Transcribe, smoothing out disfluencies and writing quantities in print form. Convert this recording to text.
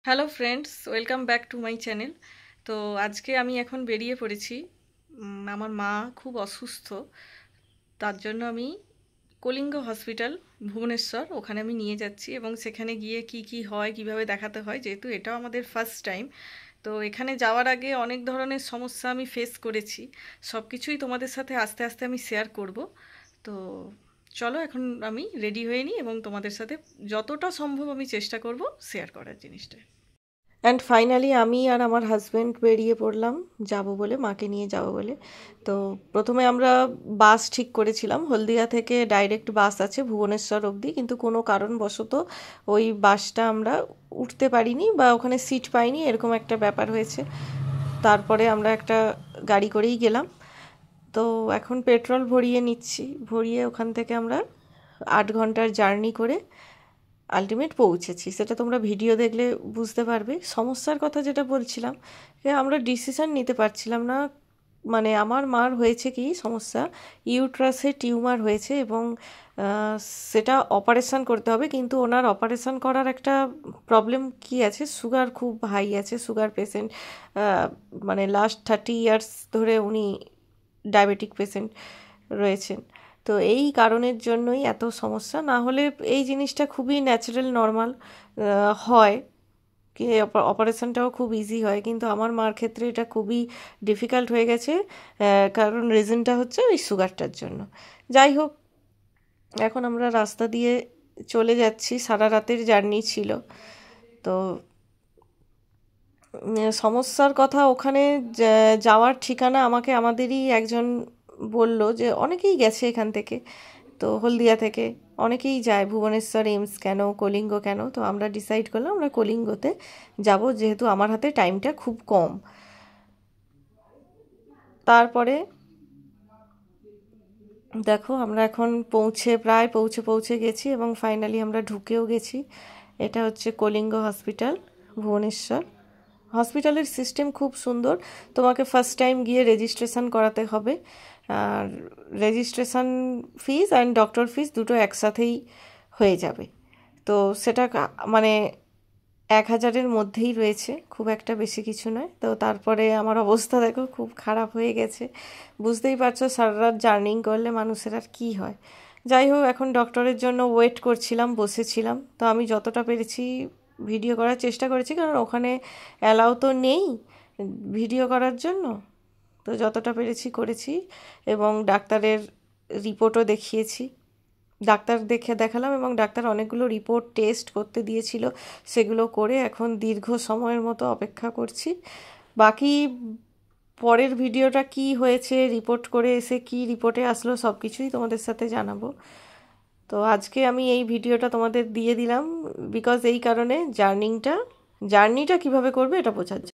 Hello friends, welcome back to my channel. তো আজকে আমি এখন বেরিয়ে পড়েছি। আমার মা খুব অসুস্থ, তার জন্য আমি কলিঙ্গ হসপিটাল ভুবনেশ্বর ওখানে আমি নিয়ে যাচ্ছি এবং সেখানে গিয়ে কি কি হয়, কিভাবে দেখাতে হয়, যেহেতু এটাও আমাদের ফার্স্ট টাইম। তো এখানে যাওয়ার আগে অনেক ধরনের সমস্যা আমি ফেস করেছি, সব কিছুই তোমাদের সাথে আস্তে আস্তে আমি শেয়ার করব। তো চলো এখন আমি রেডি হয়ে নিই এবং তোমাদের সাথে যতটা সম্ভব আমি চেষ্টা করব শেয়ার করার জিনিসটা। অ্যান্ড ফাইনালি আমি আর আমার হাজব্যান্ড বেরিয়ে পড়লাম যাব বলে, মাকে নিয়ে যাব বলে। তো প্রথমে আমরা বাস ঠিক করেছিলাম, হলদিয়া থেকে ডাইরেক্ট বাস আছে ভুবনেশ্বর অবধি, কিন্তু কোনো কারণবশত ওই বাসটা আমরা উঠতে পারিনি বা ওখানে সিট পাইনি, এরকম একটা ব্যাপার হয়েছে। তারপরে আমরা একটা গাড়ি করেই গেলাম। তো এখন পেট্রোল ভরিয়ে নিচ্ছি, ভরিয়ে ওখান থেকে আমরা 8 ঘন্টার জার্নি করে আলটিমেট পৌঁছেছি। সেটা তোমরা ভিডিও দেখলে বুঝতে পারবে। সমস্যার কথা যেটা বলছিলাম, আমরা ডিসিশন নিতে পারছিলাম না। মানে আমার মার হয়েছে কি সমস্যা, ইউট্রাসে টিউমার হয়েছে এবং সেটা অপারেশন করতে হবে, কিন্তু ওনার অপারেশন করার একটা প্রবলেম কি আছে, সুগার খুব হাই আছে, সুগার পেশেন্ট। মানে লাস্ট 30 ইয়ার্স ধরে উনি ডায়াবেটিক পেশেন্ট রয়েছেন। তো এই কারণের জন্যই এত সমস্যা, না হলে এই জিনিসটা খুবই ন্যাচারাল নর্মাল হয়, কি অপারেশনটাও খুব ইজি হয়, কিন্তু আমার মার ক্ষেত্রে এটা খুবই ডিফিকাল্ট হয়ে গেছে। কারণ রিজনটা হচ্ছে ওই সুগারটার জন্য। যাই হোক, এখন আমরা রাস্তা দিয়ে চলে যাচ্ছি, সারা রাতের জার্নি ছিল। তো সমস্যার কথা, ওখানে যাওয়ার ঠিকানা আমাকে আমাদেরই একজন বলল, যে অনেকেই গেছে এখান থেকে, তো হলদিয়া থেকে অনেকেই যায় ভুবনেশ্বর এইমস কেন, কলিঙ্গ কেন। তো আমরা ডিসাইড করলাম আমরা কলিঙ্গতে যাব, যেহেতু আমার হাতে টাইমটা খুব কম। তারপরে দেখো আমরা এখন প্রায় পৌঁছে গেছি এবং ফাইনালি আমরা ঢুকেও গেছি। এটা হচ্ছে কলিঙ্গ হসপিটাল ভুবনেশ্বর। হসপিটালের সিস্টেম খুব সুন্দর। তোমাকে ফার্স্ট টাইম গিয়ে রেজিস্ট্রেশন করাতে হবে, আর রেজিস্ট্রেশন ফিস অ্যান্ড ডক্টর ফিস দুটো একসাথেই হয়ে যাবে। তো সেটা মানে 1,000-এর মধ্যেই রয়েছে, খুব একটা বেশি কিছু নয়। তো তারপরে আমার অবস্থা দেখো, খুব খারাপ হয়ে গেছে। বুঝতেই পারছো সারা রাত জার্নিং করলে মানুষের আর কী হয়। যাই হোক, এখন ডক্টরের জন্য ওয়েট করছিলাম, বসেছিলাম। তো আমি যতটা পেরেছি ভিডিও করার চেষ্টা করেছি, কারণ ওখানে অ্যালাউ তো নেই ভিডিও করার জন্য। তো যতটা পেরেছি করেছি এবং ডাক্তারের রিপোর্টও দেখিয়েছি, দেখালাম এবং ডাক্তার অনেকগুলো রিপোর্ট টেস্ট করতে দিয়েছিল, সেগুলো করে এখন দীর্ঘ সময়ের মতো অপেক্ষা করছি। বাকি পরের ভিডিওটা কি হয়েছে, রিপোর্ট করে এসে কি রিপোর্টে আসলো, সব কিছুই তোমাদের সাথে জানাবো। তো আজকে আমি এই ভিডিওটা তোমাদের দিয়ে দিলাম বিকজ এই কারণে জার্নিটা কিভাবে করবে এটা বোঝার জন্য।